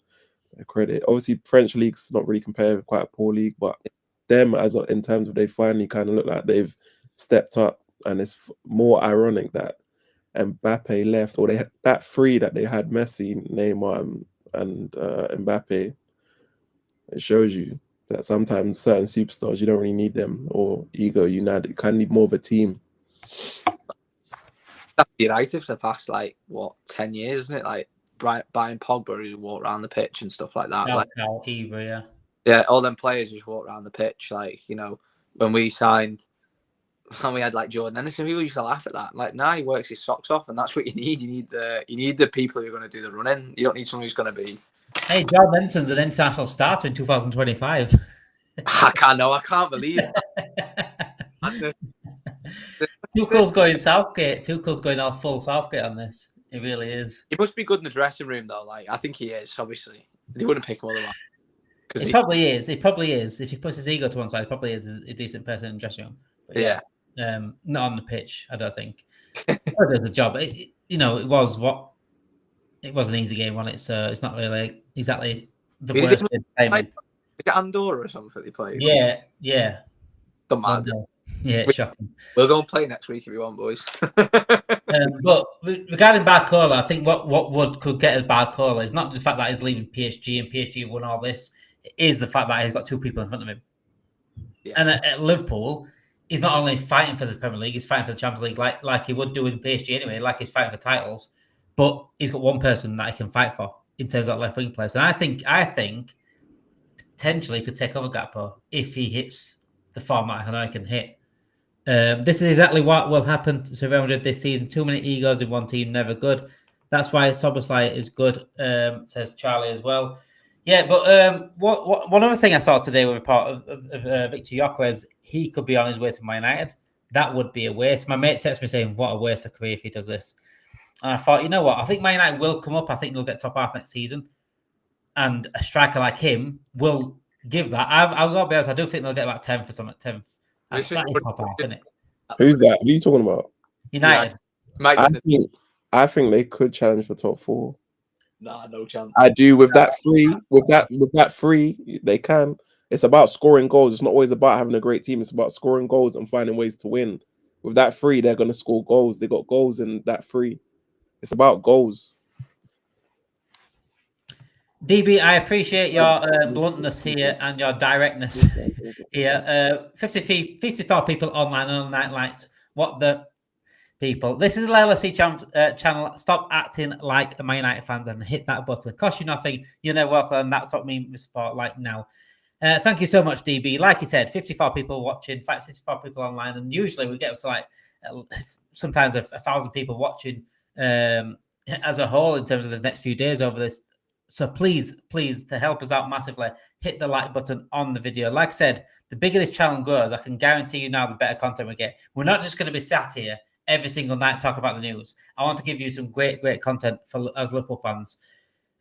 [SPEAKER 3] credit. Obviously, French league's not really compared with quite a poor league, but them in terms of they finally kind of look like they've stepped up, and it's more ironic that Mbappe left, or they had that three that they had Messi, Neymar, and Mbappe. It shows you that sometimes certain superstars, you don't really need them, or ego, you kind of need more of a team.
[SPEAKER 2] That'd be right if the past, 10 years, isn't it? Like, buying Pogba who walk around the pitch and stuff like that. Yeah, all them players just walk around the pitch. When we signed, and we had Jordan Henderson, people used to laugh at that. He works his socks off, and that's what you need. You need the people who are going to do the running. You don't need someone who's going to be.
[SPEAKER 1] Hey, Jordan Henderson's an international starter in 2025.
[SPEAKER 2] I can't believe it.
[SPEAKER 1] Tuchel's going Southgate. Tuchel's going all full Southgate on this. He really is.
[SPEAKER 2] He must be good in the dressing room, though. I think he is, obviously. They wouldn't pick him otherwise.
[SPEAKER 1] He probably is. He probably is. If he puts his ego to one side, he probably is a decent person in the dressing room. But
[SPEAKER 2] yeah.
[SPEAKER 1] Not on the pitch, I don't think. He does the job. It was an easy game, wasn't it? So it's not really exactly the worst entertainment.
[SPEAKER 2] Is it Andorra or something they played?
[SPEAKER 1] Yeah.
[SPEAKER 2] Don't matter.
[SPEAKER 1] Yeah, it's shocking.
[SPEAKER 2] We'll go and play next week if you want, boys.
[SPEAKER 1] But regarding Barcola, I think what could get us Barcola is not just the fact that he's leaving PSG and PSG have won all this. It is the fact that he's got two people in front of him. Yeah. And at Liverpool, he's not only fighting for the Premier League, he's fighting for the Champions League like he would do in PSG anyway, like he's fighting for titles. But he's got one person that he can fight for in terms of that left wing place. And I think potentially he could take over Gakpo if he hits the format I know he can hit. This is exactly what will happen to Real Madrid this season. Too many egos in one team, never good. That's why Soboslai is good, says Charlie as well. Yeah, but one other thing I saw today with a report of Viktor Gyokeres, he could be on his way to Man United. That would be a waste. My mate texted me saying, what a waste of career if he does this. And I thought, you know what? I think Man United will come up. I think they'll get top half next season. And a striker like him will give that. I'll go be honest, I do think they'll get about 10th or something. 10th. That's top half, isn't it?
[SPEAKER 3] Who's that? Who are you talking about?
[SPEAKER 1] United.
[SPEAKER 3] I think they could challenge for top 4.
[SPEAKER 2] Nah, no chance.
[SPEAKER 3] I do with that three, they can. It's about scoring goals. It's not always about having a great team. It's about scoring goals and finding ways to win. With that 3, they're going to score goals. They got goals in that 3. It's about goals.
[SPEAKER 1] DB, I appreciate your bluntness here and your directness here. 54 people online on Night Lights. What the people. This is the LFC channel. Stop acting like a Man United fans and hit that button. Cost you nothing. You're never welcome. And that's what me support like now. Thank you so much, DB. Like you said, 54 people watching, 54 people online, and usually we get up to like sometimes 1,000 people watching as a whole in terms of the next few days over this. So please, to help us out massively, hit the like button on the video. Like I said, the bigger this channel grows, I can guarantee you now the better content we get. We're not just going to be sat here every single night talk about the news. I want to give you some great content as Liverpool fans.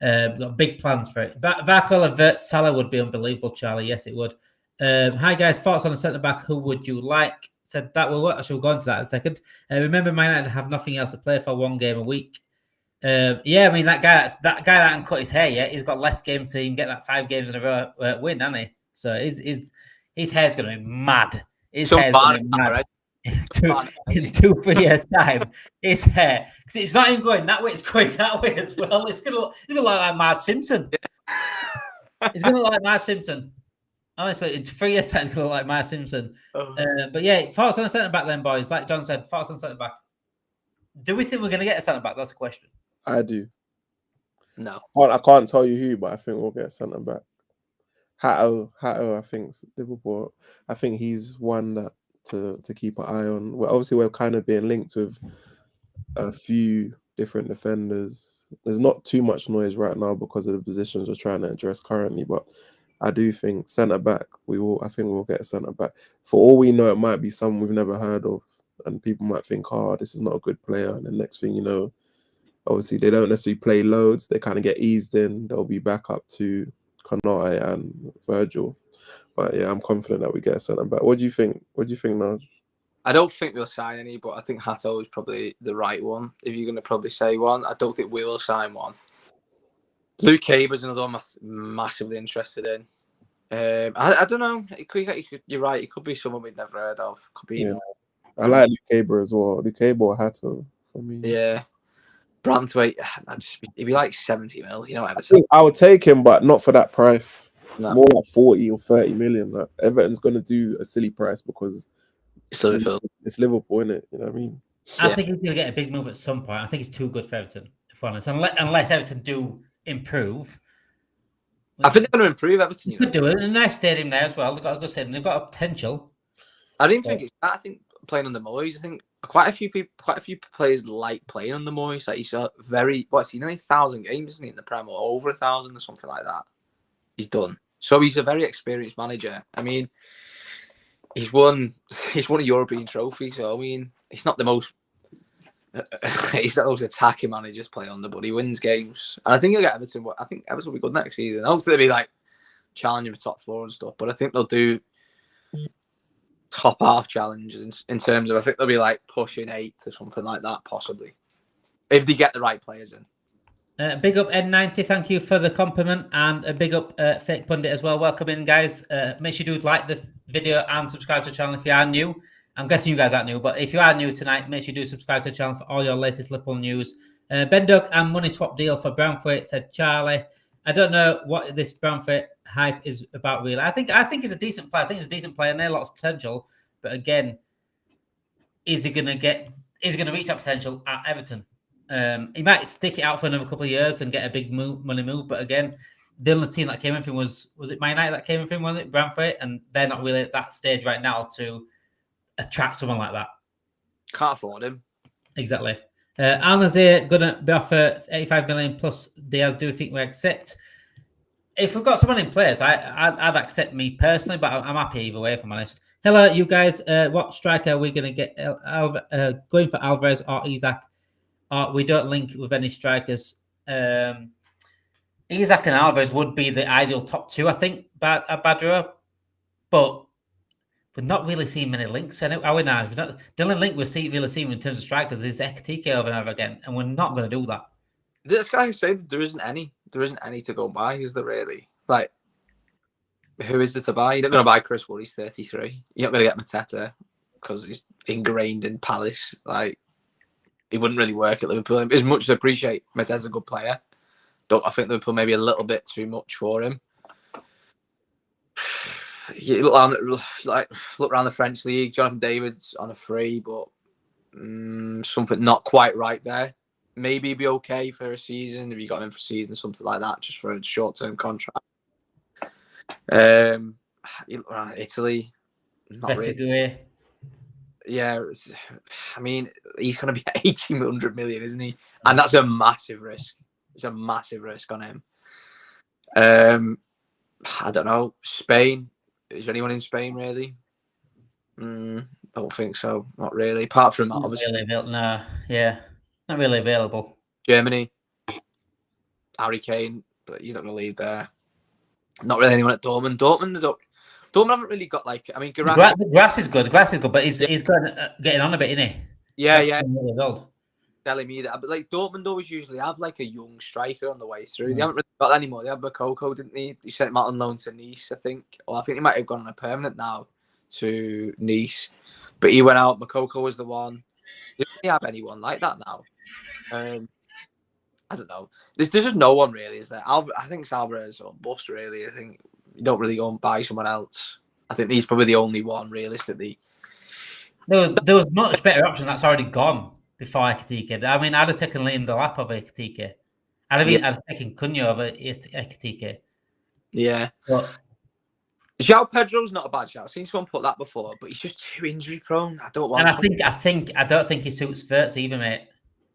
[SPEAKER 1] We've got big plans for it. Barcola Wirtz Salah would be unbelievable, Charlie. Yes, it would. Hi guys, thoughts on a centre back? Who would you like? Said that will work. I shall go into that in a second. Remember, Man United have nothing else to play for, 1 game a week. Yeah, I mean that guy that can cut his hair. Yeah, he's got less games to even get that 5 games in a row win, hasn't he? So his hair's going to be mad. His hair's going to be mad. Right? in 2-3 years' time, his hair, because it's not even going that way, it's going that way as well. It's gonna look like Marge Simpson. It's gonna look like Marge Simpson. Honestly, in 3 years' time, it's gonna look like Marge Simpson. But yeah, thoughts on a centre back then, boys. Like John said, thoughts on centre back. Do we think we're gonna get a centre back? That's the question.
[SPEAKER 3] I do.
[SPEAKER 2] No,
[SPEAKER 3] I can't tell you who, but I think we'll get a centre back. Hato, I think Liverpool. I think he's one that to keep an eye on. Well, obviously we're kind of being linked with a few different defenders. There's not too much noise right now because of the positions we're trying to address currently, but I do think centre back I think we'll get a centre back. For all we know, it might be someone we've never heard of, and people might think, oh, this is not a good player, and the next thing you know, obviously they don't necessarily play loads, they kind of get eased in, they'll be back up to Konate and Virgil. But yeah, I'm confident that we get a centre back. What do you think? What do you think, Naj?
[SPEAKER 2] I don't think we'll sign any, but I think Hato is probably the right one. If you're going to probably say one, I don't think we will sign one. Luke Caber's another one I'm massively interested in. I don't know. You're right. It could be someone we've never heard of. Could be.
[SPEAKER 3] Yeah. I like Luke Caber as well. Luke Caber or Hato for me.
[SPEAKER 2] Yeah. Branthwaite, he'd be like 70 mil. You know,
[SPEAKER 3] I would take him, but not for that price.
[SPEAKER 2] No.
[SPEAKER 3] More like 40 or 30 million. Like Everton's going to do a silly price because
[SPEAKER 2] it's Liverpool.
[SPEAKER 3] It's Liverpool, isn't it? You know what I mean?
[SPEAKER 1] I think he's going to get a big move at some point. I think he's too good for Everton, if I'm honest. Unless Everton do improve.
[SPEAKER 2] I think they're going to improve Everton.
[SPEAKER 1] You could do it. A nice stadium there as well. They've got a good stadium. They've got a potential.
[SPEAKER 2] I didn't think it's that. I think playing under Moyes, I think quite a few players like playing under Moyes. Like he's nearly 1,000 games, isn't he, in the Prem, or over 1,000 or something like that. He's done. So he's a very experienced manager. I mean, he's won a European trophy. So I mean, he's not the most attacking managers play under, but he wins games. And I think he'll get Everton. I think Everton will be good next season. Hopefully they'll be like challenging for top 4 and stuff. But I think they'll do top half challenges in terms of, I think they'll be like pushing 8th or something like that, possibly, if they get the right players in.
[SPEAKER 1] Big up N90, thank you for the compliment, and a big up Fake Pundit as well. Welcome in, guys. Make sure you do like the video and subscribe to the channel if you are new. I'm guessing you guys aren't new, but if you are new tonight, make sure you do subscribe to the channel for all your latest Liverpool news. Ben Duck and money swap deal for Branthwaite, said Charlie. I don't know what this Branthwaite hype is about, really. I think he's a decent player. I think he's a decent player and there's lots of potential. But again, is he going to reach that potential at Everton? He might stick it out for another couple of years and get a big money move. But again, the only team that came in for him was it Man United that came in for him, was it? Branthwaite? And they're not really at that stage right now to attract someone like that.
[SPEAKER 2] Can't afford him.
[SPEAKER 1] Exactly. Al Nazir going to be offered 85 million plus Diaz. Do you think we accept? If we've got someone in place, I'd accept me personally, but I'm happy either way, if I'm honest. Hello, you guys. What striker are we going to get? Going for Alvarez or Isak? We don't link with any strikers. Isak and Alvarez would be the ideal top 2, I think, Badro. But we're not really seeing many links. Are we now? The only link we're really seeing in terms of strikers is Ekitike over and over again, and we're not going to do that.
[SPEAKER 2] This guy said there isn't any. There isn't any to go buy, is there really? Like, who is there to buy? You're not going to buy Chris Wood, he's 33. You're not going to get Mateta because he's ingrained in Palace. Like, he wouldn't really work at Liverpool. As much as I appreciate Mateta's a good player, I think Liverpool maybe a little bit too much for him. You look around the French league. Jonathan David's on a free, but something not quite right there. Maybe he'd be okay for a season if you got him in for a season or something like that, just for a short-term contract. Italy, not really.
[SPEAKER 1] Better
[SPEAKER 2] Yeah, I mean, he's going to be 1,800 million, isn't he? And that's a massive risk. It's a massive risk on him. I don't know. Spain. Is there anyone in Spain, really? Don't think so. Not really. Apart from that, obviously.
[SPEAKER 1] Really available. No, yeah. Not really available.
[SPEAKER 2] Germany. Harry Kane, but he's not going to leave there. Not really anyone at Dortmund. Dortmund haven't really got like. I mean,
[SPEAKER 1] the grass is good. The grass is good, but he's getting on a bit, isn't he?
[SPEAKER 2] Yeah.
[SPEAKER 1] Really old.
[SPEAKER 2] Telling me that, but like Dortmund always usually have like a young striker on the way through. They haven't really got that anymore. They had Barcola, didn't they? They sent him out on loan to Nice, I think. Or I think they might have gone on a permanent now to Nice. But he went out. Barcola was the one. They don't really have anyone like that now. I don't know. There's just no one really, is there? I think it's Alvarez or bust really. I think you don't really go and buy someone else. I think he's probably the only one realistically.
[SPEAKER 1] There was much better option that's already gone before Ekitike. I mean, I'd have taken Liam Delap over Ekitike. I'd have taken Cunha over Ekitike.
[SPEAKER 2] Yeah.
[SPEAKER 1] But
[SPEAKER 2] João Pedro's not a bad shout. I've seen someone put that before, but he's just too injury prone. I don't want.
[SPEAKER 1] And I don't think he suits Wirtz either, mate.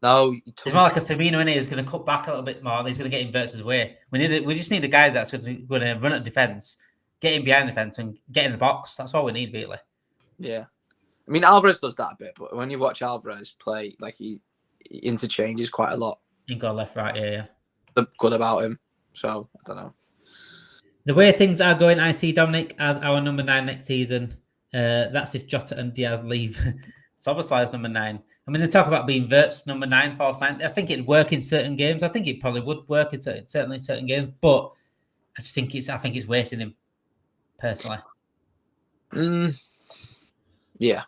[SPEAKER 2] No,
[SPEAKER 1] it's more like a Firmino in here. He's going to cut back a little bit more. He's going to get in Wirtz's way. We just need a guy that's going to run at defence, get in behind defence, and get in the box. That's all we need, really.
[SPEAKER 2] Yeah. I mean, Alvarez does that a bit, but when you watch Alvarez play, like he interchanges quite a lot.
[SPEAKER 1] He can go left, right, yeah.
[SPEAKER 2] Good about him. So, I don't know.
[SPEAKER 1] The way things are going, I see Dominic as our number 9 next season. That's if Jota and Diaz leave. Soboslai's number 9. I mean, they talk about being Wirtz number 9, false 9. I think it'd work in certain games. I think it probably would work in certainly certain games, but I think it's wasting him, personally.
[SPEAKER 2] Yeah.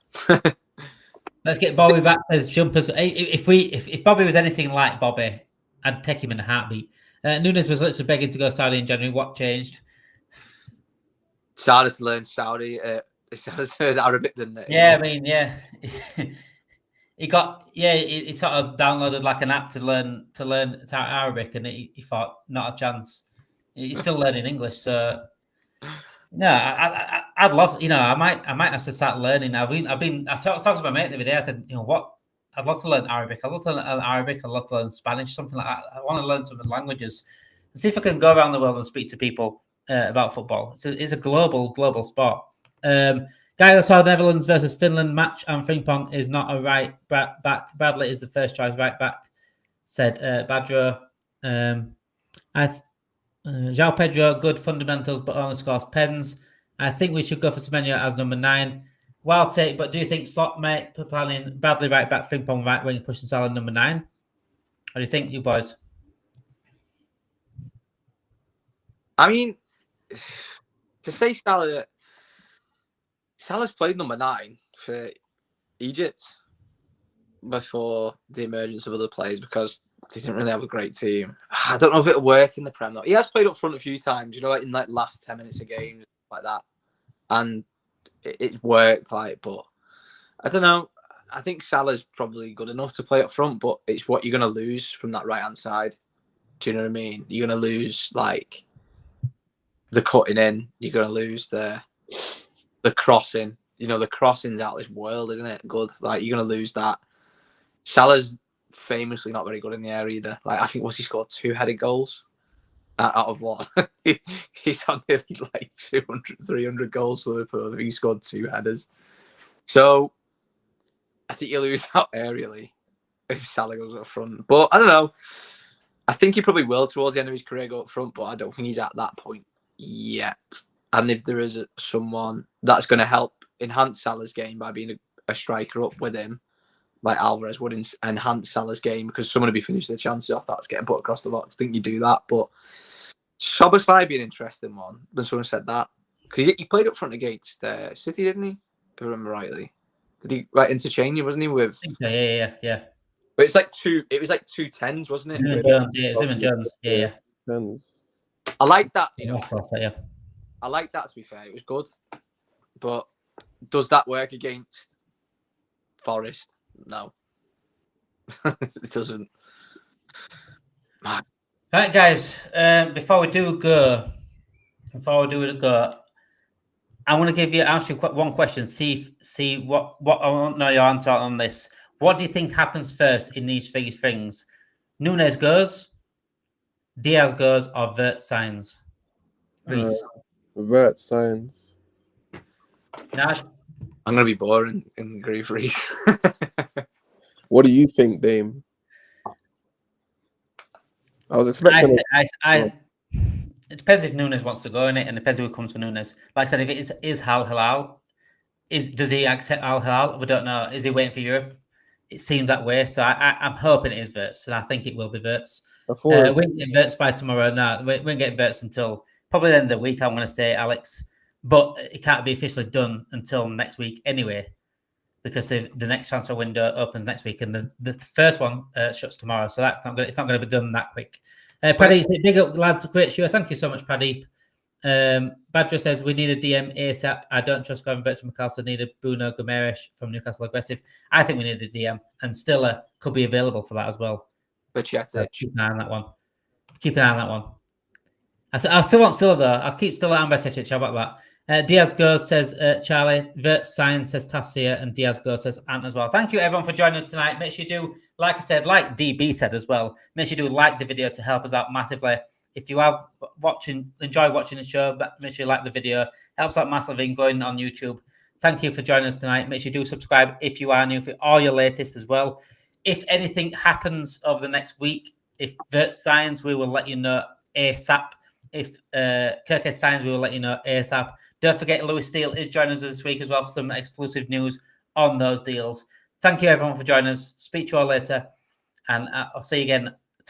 [SPEAKER 1] Let's get Bobby back as jumpers. If Bobby was anything like Bobby, I'd take him in a heartbeat. Nunez was literally begging to go Saudi in January. What changed?
[SPEAKER 2] Started to learn Saudi. Started to learn Arabic, didn't it?
[SPEAKER 1] Yeah, I mean, yeah. He sort of downloaded like an app to learn Arabic, and he thought not a chance. He's still learning English, so no, I'd love to, I might have to start learning. I talked to my mate the other day. I said, what? I'd love to learn Arabic. I'd love to learn Arabic. I'd love to learn Spanish, something like that. I want to learn some languages and see if I can go around the world and speak to people about football. It's a global sport. Guy that saw Netherlands versus Finland match and Frimpong is not a right back. Bradley is the first choice right back, said Badro. João Pedro, good fundamentals, but only scores pens. I think we should go for Semenyo as number 9. Wild take, but do you think slot mate planning Bradley right back, Frimpong right wing, pushing Salah number 9? What do you think, you boys?
[SPEAKER 2] I mean, to say Salah's played number 9 for Egypt before the emergence of other players because they didn't really have a great team. I don't know if it'll work in the Prem though. He has played up front a few times, like in like last 10 minutes of games like that, and it worked. But I don't know. I think Salah's probably good enough to play up front, but it's what you're going to lose from that right hand side. Do you know what I mean? You're going to lose like the cutting in. You're going to lose the crossing. The crossing's out this world, isn't it? Good. Like you're going to lose that. Salah's famously not very good in the air either. Like I think he scored 2 headed goals out of what? He's on nearly like 200, 300 goals for Liverpool. He scored 2 headers. So I think you lose out aerially if Salah goes up front. But I don't know. I think he probably will towards the end of his career go up front, but I don't think he's at that point yet. And if there is someone that's going to help enhance Salah's game by being a striker up with him, like Alvarez would enhance Salah's game because someone would be finishing the chances off that's getting put across the box. I think you do that. But Szoboszlai would be an interesting one when someone said that. Because he played up front against City, didn't he? If I remember rightly. Did he interchange, wasn't he? With
[SPEAKER 1] yeah.
[SPEAKER 2] But it was like 2 10s, wasn't it?
[SPEAKER 1] Simon Jones. Yeah.
[SPEAKER 2] I like that. I like that, to be fair. It was good. But does that work against Forest? No. It doesn't.
[SPEAKER 1] Right, guys. Before we do go, I want to ask you one question. See what I want to know your answer on this. What do you think happens first in these three things? Nunez goes, Diaz goes, or Wirtz signs? Reese.
[SPEAKER 3] Wirtz signs.
[SPEAKER 1] Nash?
[SPEAKER 2] I'm going to be boring and agree for Reese.
[SPEAKER 3] What do you think, Dame? I was expecting.
[SPEAKER 1] It depends if Nunez wants to go in it, and depends who comes for Nunez. Like I said, if it is Hilal, does he accept Al Hilal? We don't know. Is he waiting for Europe? It seems that way. So I'm hoping it is Wirtz, and I think it will be Wirtz. We won't get Wirtz by tomorrow. No, we won't get Wirtz until probably the end of the week, I'm going to say, Alex. But it can't be officially done until next week anyway, because the next transfer window opens next week, and the first one shuts tomorrow. So that's not good. It's not going to be done that quick. Paddy, big up, lads. Great show. Thank you so much, Paddy. Badger says we need a DM ASAP. I don't trust Gavin Birch from Newcastle. Need a Bruno Gomes from Newcastle Aggressive. I think we need a DM, and Stiller could be available for that as well.
[SPEAKER 2] But yeah,
[SPEAKER 1] so keep an eye on that one. I still want Stiller though. I'll keep Stiller and Betetic. How about that? Diaz goes, says Charlie. Wirtz signs, says Tafsir, and Diaz goes, says Ant as well. Thank you everyone for joining us tonight. Make sure you do, like I said, like DB said as well, make sure you do like the video to help us out massively. If you are enjoy watching the show, make sure you like the video. Helps out massively in going on YouTube. Thank you for joining us tonight. Make sure you do subscribe if you are new for all your latest as well. If anything happens over the next week, if Wirtz signs, we will let you know ASAP. If Gyokeres signs, we will let you know ASAP. Don't forget, Lewis Steele is joining us this week as well for some exclusive news on those deals. Thank you, everyone, for joining us. Speak to you all later, and I'll see you again